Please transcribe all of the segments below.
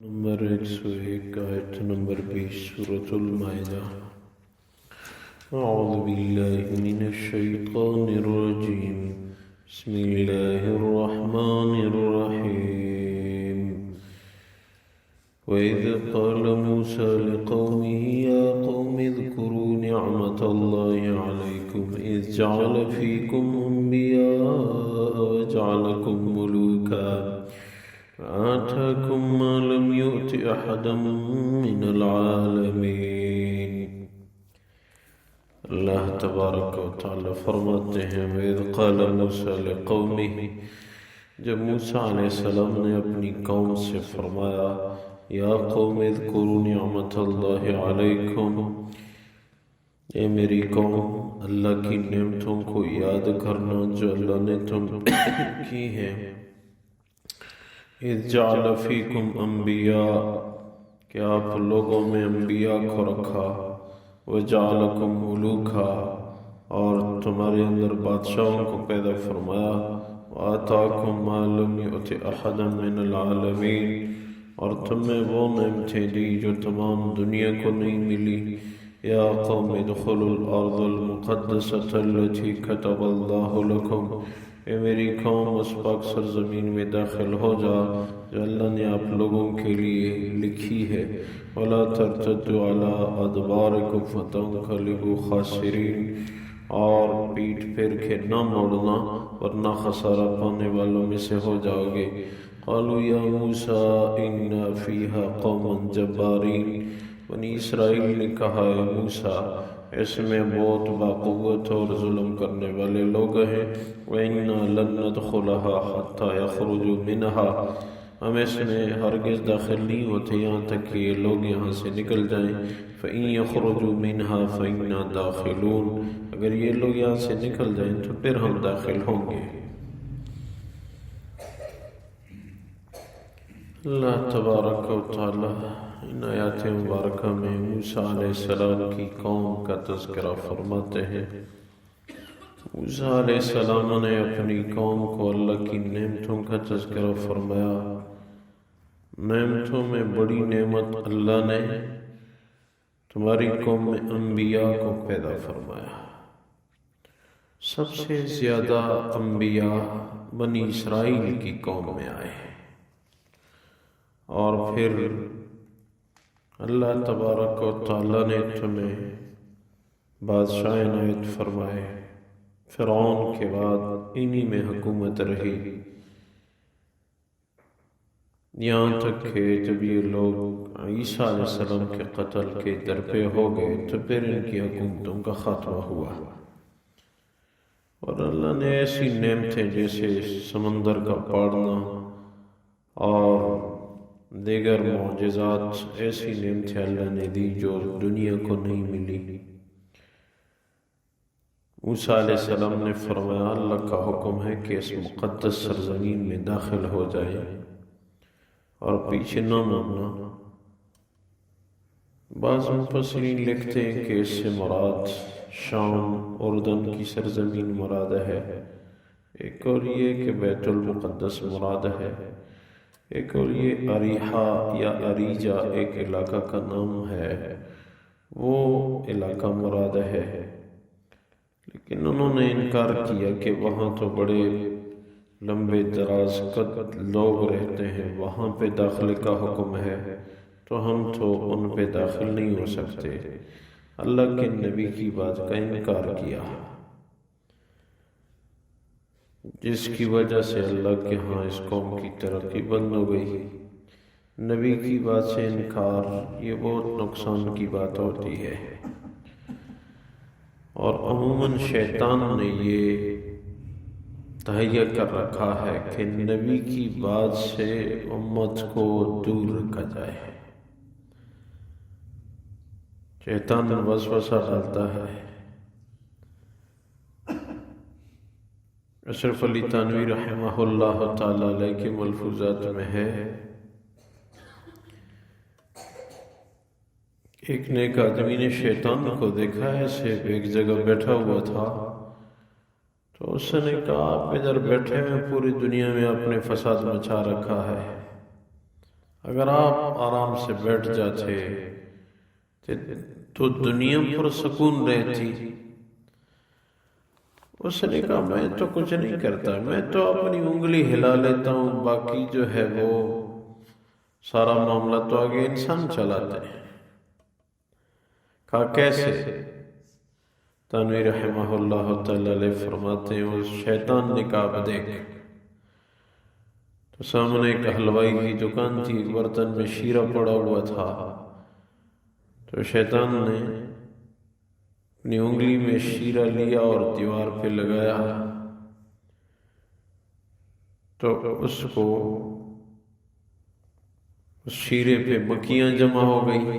Number 101 آیت number 20 سورة المائدہ۔ اعوذ باللہ من الشیطان الرجیم، بسم اللہ الرحمن الرحیم۔ وَإِذْ قَالَ مُوسَى لِقَوْمِهِ يَا قَوْمِ اذْكُرُوا نِعْمَةَ اللَّهِ عَلَيْكُمْ إِذْ جَعَلَ فِيكُمْ أَنْبِيَاءَ وَجَعَلَكُمْ مُلُوكًا آتاكم ما لم يؤت أحدا من العالمين۔ اللہ تبارک و تعالی فرماتے ہیں وَإِذْ قَالَ مُوسَى لِقَوْمِهِ، جب موسیٰ علیہ السلام نے اپنی قوم سے فرمایا یا قوم اذکروا نعمت اللہ علیکم، اے میری قوم اللہ کی نعمتوں کو یاد کرنا جو اللہ نے تم کی ہیں۔ اذ جعل فیکم انبیاء، کہ آپ لوگوں میں انبیاء کو رکھا، وجعلکم ملوکا، اور تمہارے اندر بادشاہوں کو پیدا فرمایا، وآتاکم ما لم یؤت احدا من العالمین، اور تمہیں وہ نعمتیں دی جو تمام دنیا کو نہیں ملی۔ یا قوم ادخلوا الارض المقدسۃ التي كتب اللہ لکم، اے میری قوم اس پاک سرزمین میں داخل ہو جا جو اللہ نے آپ لوگوں کے لیے لکھی ہے۔ وَلَا تَرْتَدُّوا عَلَىٰ أَدْبَارِكُمْ فَتَنقَلِبُوا خَاسِرِينَ، اور پیٹھ پھر کے نہ موڑنا ورنہ خسارہ پانے والوں میں سے ہو جاؤ گے۔ قَالُوا يَا مُوسَىٰ إِنَّا فِيهَا قَوْمًا جَبَّارِينَ، بنی اسرائیل نے کہا اے موسیٰ اس میں بہت باقوت اور ظلم کرنے والے لوگ ہیں۔ وَإِنَّا لَن نَّدْخُلَهَا حَتَّىٰ يَخْرُجُوا مِنْهَا، ہم اس میں ہرگز داخل نہیں ہوتے یہاں تک کہ یہ لوگ یہاں سے نکل جائیں۔ فَإِن يَخْرُجُوا مِنْهَا فَإِنَّا دَاخِلُونَ، اگر یہ لوگ یہاں سے نکل جائیں تو پھر ہم داخل ہوں گے۔ اللہ تبارک و تعالی ان آیات مبارکہ میں موسیٰ علیہ السلام کی قوم کا تذکرہ فرماتے ہیں۔ موسیٰ علیہ السلام نے اپنی قوم کو اللہ کی نعمتوں کا تذکرہ فرمایا۔ نعمتوں میں بڑی نعمت اللہ نے تمہاری قوم میں انبیاء کو پیدا فرمایا۔ سب سے زیادہ انبیاء بنی اسرائیل کی قوم میں آئے، اور پھر اللہ تبارک و تعالی نے تمہیں بادشاہ عنایت فرمائے۔ فرعون کے بعد انہی میں حکومت رہی، یہاں تک کہ جب یہ لوگ عیسیٰ علیہ السلام کے قتل کے درپے ہو گئے تو پھر ان کی حکومتوں کا خاتمہ ہوا، اور اللہ نے ایسی نعمتیں جیسے سمندر کا پاڑنا اور دیگر معجزات، ایسی نعمتیں اللہ نے دی جو دنیا کو نہیں ملی۔ موسیٰ علیہ السلام نے فرمایا اللہ کا حکم ہے کہ اس مقدس سرزمین میں داخل ہو جائے اور پیچھے نہ مڑنا۔ بعض مفسرین لکھتے ہیں کہ اس سے مراد شام اردن کی سرزمین مراد ہے، ایک اور یہ کہ بیت المقدس مراد ہے، ایک اور یہ اریحا یا اریجا ایک علاقہ کا نام ہے، وہ علاقہ مراد ہے۔ لیکن انہوں نے انکار کیا کہ وہاں تو بڑے لمبے دراز قد لوگ رہتے ہیں، وہاں پہ داخلے کا حکم ہے تو ہم تو ان پہ داخل نہیں ہو سکتے۔ اللہ کے نبی کی بات کا انکار کیا، جس کی وجہ سے اللہ کے ہاں اس قوم کی ترقی بند ہو گئی۔ نبی کی بات سے انکار یہ بہت نقصان کی بات ہوتی ہے، اور عموماً شیطان نے یہ تہیہ کر رکھا ہے کہ نبی کی بات سے امت کو دور رکھا جائے۔ شیطان وسوسہ ڈالتا ہے۔ اشرف علی تھانوی رحمہ اللہ تعالی علیہ کے ملفوظات میں ہے، ایک نیک آدمی نے شیطان کو دیکھا ایسے ایک جگہ بیٹھا ہوا تھا، تو اس نے کہا آپ ادھر بیٹھے ہیں، پوری دنیا میں آپ نے فساد مچا رکھا ہے، اگر آپ آرام سے بیٹھ جاتے تو دنیا پر سکون رہتی۔ اس نے کہا میں تو کچھ نہیں کرتا، میں تو اپنی انگلی ہلا لیتا ہوں، باقی جو ہے وہ سارا معاملہ تو آگے انسان چلاتے ہیں۔ کہا کیسے؟ تنویر رحمہ اللہ تعالی علیہ فرماتے ہیں اس شیطان نے کہا اب دیکھ، تو سامنے ایک حلوائی کی دکان تھی، ایک برتن میں شیرہ پڑا ہوا تھا، تو شیطان نے اپنی انگلی میں شیرہ لیا اور دیوار پہ لگایا، تو اس کو اس شیرے پہ مکھیاں جمع ہو گئی،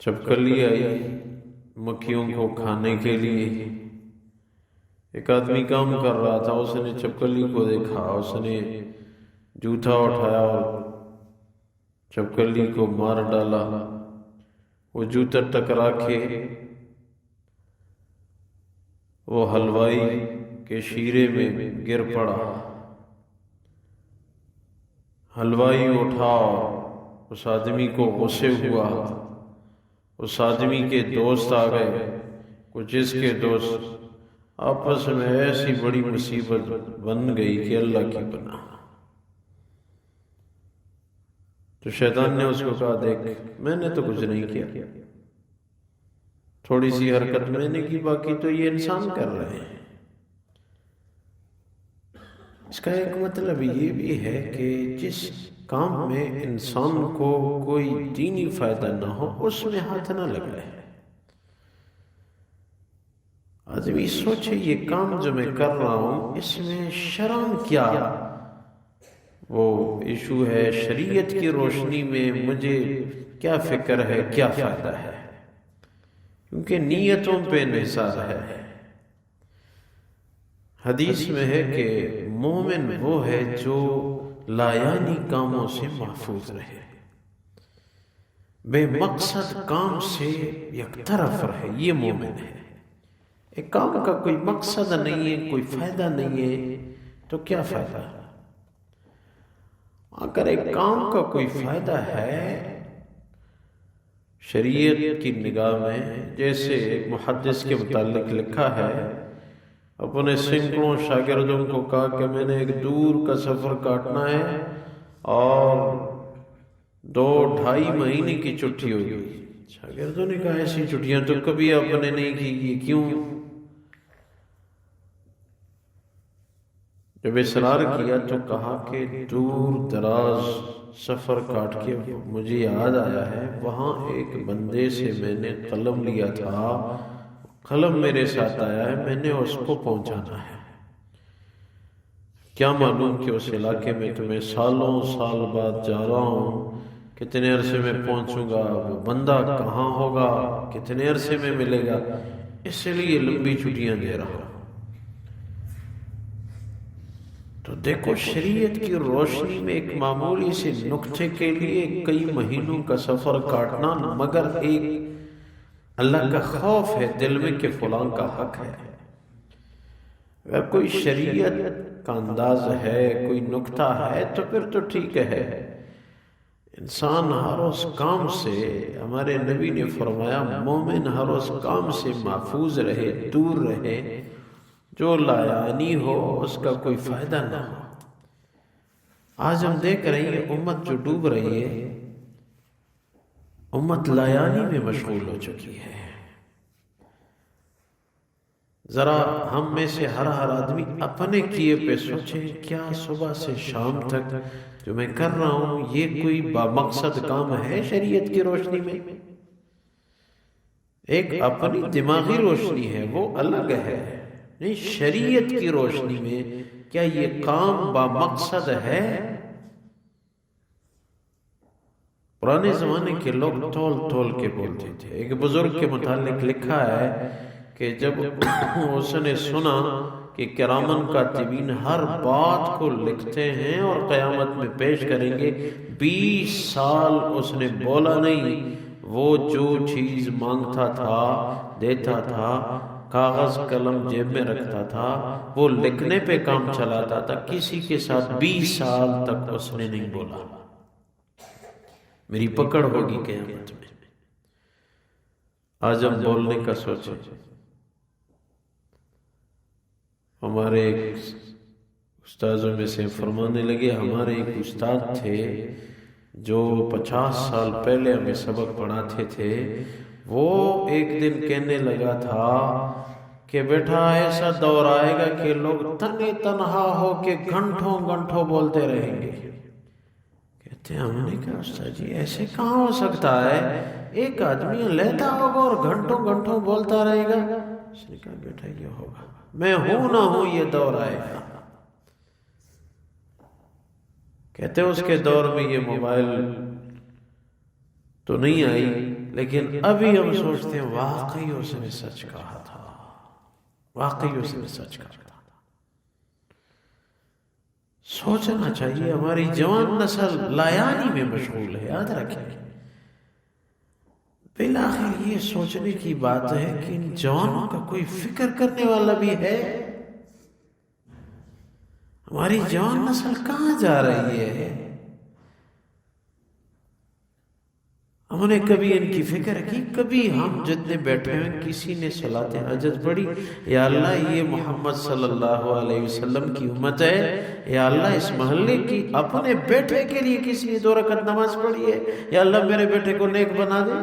چھپکلی آئی مکھیوں کو کھانے کے لیے۔ ایک آدمی کام کر رہا تھا، اس نے چھپکلی کو دیکھا، اس نے جوتا اٹھایا اور چھپکلی کو مار ڈالا، وہ جوتا ٹکرا کے وہ حلوائی کے شیرے میں گر پڑا۔ حلوائی اٹھا اور اس آدمی کو غصے ہوا، اس آدمی کے دوست آ گئے، کچھ اس کے دوست، آپس میں ایسی بڑی مصیبت بن گئی کہ اللہ کی پناہ۔ تو شیطان نے اس کو کہا دیکھ میں نے تو کچھ نہیں کیا، تھوڑی سی حرکت میں نے کی، باقی تو یہ انسان کر رہے ہیں۔ اس کا ایک مطلب یہ بھی ہے کہ جس کام میں انسان کو کوئی دینی فائدہ نہ ہو اس میں ہاتھ نہ لگائے۔ آدمی سوچے یہ کام جو میں کر رہا ہوں اس میں شرم کیا وہ ایشو ہے، شریعت کی روشنی میں مجھے کیا فکر ہے، کیا فائدہ ہے، کیونکہ نیتوں پہ انحصار ہے۔ حدیث میں ہے کہ مومن وہ ہے جو لایانی کاموں سے محفوظ رہے، بے مقصد کام سے یک طرف رہے، یہ مومن ہے۔ ایک کام کا کوئی مقصد نہیں ہے، کوئی فائدہ نہیں ہے تو کیا فائدہ؟ اگر ایک کام کا کوئی فائدہ ہے شریعت کی نگاہ میں، جیسے ایک محدث کے متعلق لکھا ہے، اپنے سینکڑوں شاگردوں کو کہا کہ میں نے ایک دور کا سفر کاٹنا ہے اور 2-2.5 مہینے کی چھٹی ہوگی۔ شاگردوں نے کہا ایسی چھٹیاں تو کبھی آپ نے نہیں کی، کیوں؟ جب اصرار کیا تو کہا کہ دور دراز سفر کاٹ کے مجھے یاد آیا ہے وہاں ایک بندے سے میں نے قلم لیا تھا، قلم میرے ساتھ آیا ہے، میں نے اس کو پہنچانا ہے۔ کیا معلوم کہ اس علاقے میں تمہیں سالوں سال بعد جا رہا ہوں، کتنے عرصے میں پہنچوں گا، وہ بندہ کہاں ہوگا، کتنے عرصے میں ملے گا، اس لیے لمبی چھٹیاں دے رہا ہوں۔ تو دیکھو شریعت کی روشنی میں ایک معمولی سے نقطے کے لیے کئی مہینوں کا سفر کاٹنا، مگر ایک اللہ کا خوف ہے دل میں کہ فلاں کا حق ہے۔ اگر کوئی شریعت کا انداز ہے، کوئی نقطہ ہے تو پھر تو ٹھیک ہے۔ انسان ہر اس کام سے، ہمارے نبی نے فرمایا مومن ہر اس کام سے محفوظ رہے، دور رہے جو لایانی ہو، اس کا کوئی فائدہ نہ ہو۔ آج ہم دیکھ رہے ہیں امت جو ڈوب رہی ہے، امت لایانی میں مشغول ہو چکی ہے۔ ذرا ہم میں سے ہر آدمی اپنے کیے پہ سوچے، کیا صبح سے شام تک جو میں کر رہا ہوں یہ کوئی بامقصد کام ہے شریعت کی روشنی میں؟ ایک اپنی دماغی روشنی ہے وہ الگ ہے، نہیں شریعت کی روشنی میں کیا یہ کام بامقصد ہے؟ پرانے زمانے کے لوگ تول کے بولتے تھے۔ ایک بزرگ کے متعلق لکھا ہے کہ جب اس نے سنا کہ کرامن کاتبین ہر بات کو لکھتے ہیں اور قیامت میں پیش کریں گے، 20 سال اس نے بولا نہیں، وہ جو چیز مانگتا تھا دیتا تھا، کاغذ قلم جیب میں رکھتا تھا، وہ لکھنے پہ کام چلاتا تھا، کسی کے ساتھ 20 سال تک اس نے نہیں بولا۔ میری پکڑ ہوگی قیامت میں۔ آج ہم بولنے کا سوچیں۔ ہمارے ایک استاذوں میں سے فرمانے لگے، ہمارے ایک استاد تھے جو 50 سال پہلے ہمیں سبق پڑھاتے تھے، وہ ایک دن کہنے لگا تھا کہ بیٹا ایسا دور آئے گا کہ لوگ تنے تنہا ہو کے گھنٹوں گھنٹوں بولتے رہیں گے۔ کہتے ہیں ہم نے کہا استاد جی ایسے کہاں ہو سکتا ہے، ایک آدمی لیتا ہوگا اور گھنٹوں گھنٹوں بولتا رہے گا۔ اس نے کہا بیٹا یہ ہوگا، میں ہوں نہ ہوں یہ دور آئے گا۔ کہتے ہیں اس کے دور میں یہ موبائل تو نہیں آئی، لیکن ابھی ہم سوچتے ہیں واقعی اس نے سچ کہا تھا، واقعی اس نے سچ کہا تھا۔ سوچنا چاہیے، ہماری جوان نسل لایانی میں مشغول ہے، یاد رکھیں۔ بالآخر یہ سوچنے کی بات ہے کہ ان جوانوں کا کوئی فکر کرنے والا بھی ہے؟ ہماری جوان نسل کہاں جا رہی ہے؟ ہم نے کبھی ان کی فکر کی؟ کبھی ہم جتنے بیٹھے ہیں کسی نے صلاۃ حاجت پڑھی، یا اللہ یہ محمد صلی اللہ علیہ وسلم کی امت ہے، یا اللہ اس محلے کی اپنے بیٹے کے لیے کسی نے 2 رکعت نماز پڑھی ہے، یا اللہ میرے بیٹے کو نیک بنا دے۔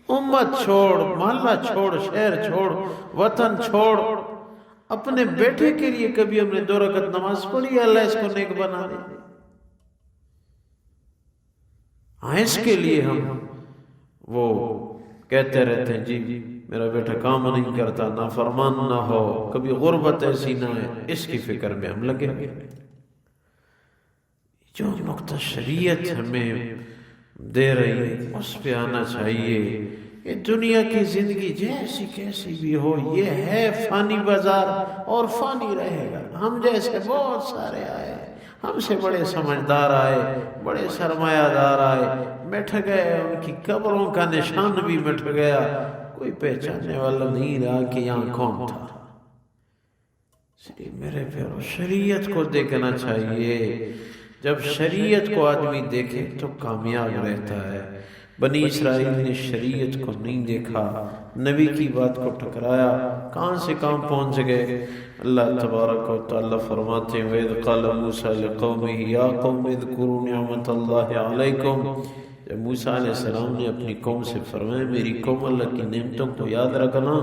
امت چھوڑ، محلہ چھوڑ، شہر چھوڑ، وطن چھوڑ، اپنے بیٹے کے لیے کبھی ہم نے 2 رکعت نماز پڑھی ہے اللہ اس کو نیک بنا دے؟ اس کے لیے ہم وہ کہتے رہتے ہیں جی میرا بیٹا کام نہیں کرتا، نافرمان نہ ہو، کبھی غربت ایسی نہ ہے، اس کی فکر میں ہم لگے ہوئے۔ جو نقطہ شریعت ہمیں دے رہی ہے اس پہ آنا چاہیے۔ یہ دنیا کی زندگی جیسی کیسی بھی ہو، یہ ہے فانی بازار اور فانی رہے گا۔ ہم جیسے بہت سارے آئے، ہم سے بڑے سمجھدار آئے، بڑے سرمایہ دار آئے، مٹ گئے، ان کی قبروں کا نشان بھی مٹ گیا، کوئی پہچاننے والا نہیں رہا کہ یہاں کون تھا۔ اس لیے میرے پیارو شریعت کو دیکھنا چاہیے۔ جب شریعت کو آدمی دیکھے تو کامیاب رہتا ہے۔ بنی اسرائیل نے شریعت کو نہیں دیکھا، نبی کی بات کو ٹکرایا، کہاں سے کہاں پہنچ گئے۔ اللہ تبارک و تعالی فرماتے ہیں وَإِذْ قَالَ مُوسَىٰ لِقَوْمِهِ يَا قَوْمِ اذْكُرُوا نِعْمَةَ اللَّهِ عَلَيْكُمْ۔ جب موسیٰ علیہ السلام نے اپنی قوم سے فرمایا میری قوم اللہ کی نعمتوں کو یاد رکھنا،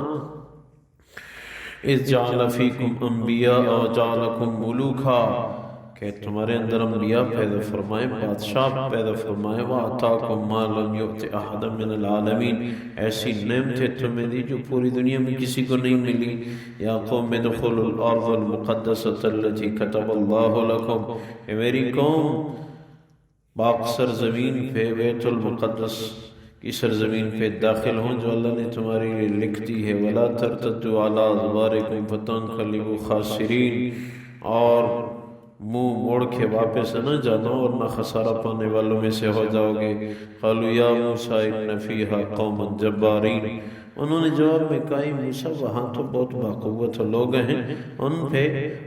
اِذْ جَعَلَ فِيكُمْ أَنْبِيَاءَ وَجَعَلَكُمْ مُلُوكًا، کہ تمہارے اندر انبیاء پیدا فرمائے، بادشاہ پیدا فرمائے، وَآتَاكُمْ مَا لَمْ يُؤْتِ أَحَدًا مِّنَ الْعَالَمِينَ، ایسی نعمتیں تمہیں دی جو پوری دنیا میں کسی کو نہیں ملی۔ یا قوم ادخلوا الارض المقدسة التي كتب اللہ لكم، کہ میری قوم پاک سرزمین پہ، بیت المقدس کی سرزمین پہ داخل ہوں جو اللہ نے تمہارے لیے لکھ دی ہے۔ وَلَا تَرْتَدُّوا عَلَىٰ أَدْبَارِكُمْ فَتَنقَلِبُوا خَاسِرِينَ، اور منہ موڑ کے واپس نہ جانا اور نہ خسارہ پانے والوں میں سے ہو جاؤ گے۔ قالوا یا موسیٰ ان فیہا قوما جبارین، انہوں نے جواب میں کہا موسیٰ وہاں تو بہت باقوت لوگ ہیں، ان پہ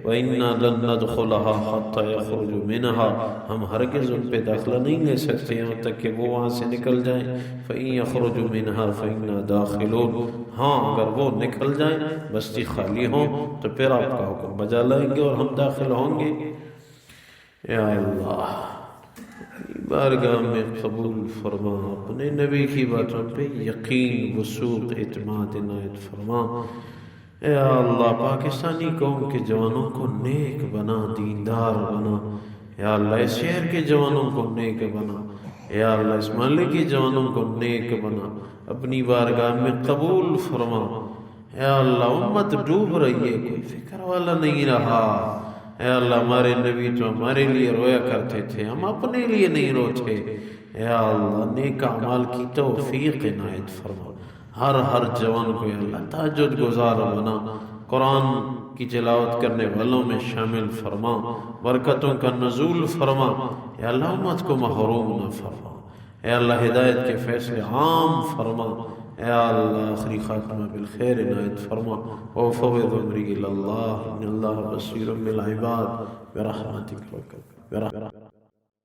وَإِنَّا لَن نَدْخُلَهَا حَتَّى يَخْرُجُوا مِنْهَا، ہم ہرگز ان پہ داخلہ نہیں لے سکتے یہاں تک کہ وہ وہاں سے نکل جائیں۔ فَإِن يَخْرُجُوا مِنْهَا فَإِنَّا دَاخِلُونَ، ہاں اگر وہ نکل جائیں، بستی خالی ہوں تو پھر آپ کا حکم بجا لائیں گے اور ہم داخل ہوں گے۔ یا اللہ بارگاہ میں قبول فرما، اپنے نبی کی باتوں پہ یقین وثوق اعتماد عنایت فرما۔ یا اللہ پاکستانی قوم کے جوانوں کو نیک بنا، دیندار بنا۔ یا اللہ اس شہر کے جوانوں کو نیک بنا، یا اللہ اس محلے کے جوانوں کو نیک بنا، اپنی بارگاہ میں قبول فرما۔ یا اللہ امت ڈوب رہی ہے، کوئی فکر والا نہیں رہا۔ اے اللہ ہمارے نبی تو ہمارے لیے رویا کرتے تھے، ہم اپنے لیے نہیں روتے۔ اے اللہ نیک اعمال کی توفیق عنایت فرما، ہر جوان کو اے اللہ تہجد گزار بنا، قرآن کی تلاوت کرنے والوں میں شامل فرما، برکتوں کا نزول فرما۔ اے اللہ امت کو محروم نہ فرما، اے اللہ ہدایت کے فیصلے عام فرما۔ اے اللہ آخری خاتمہ بالخیر عنایت فرما وفوض امری الى اللہ ان اللہ بصیر بالعباد برحمتک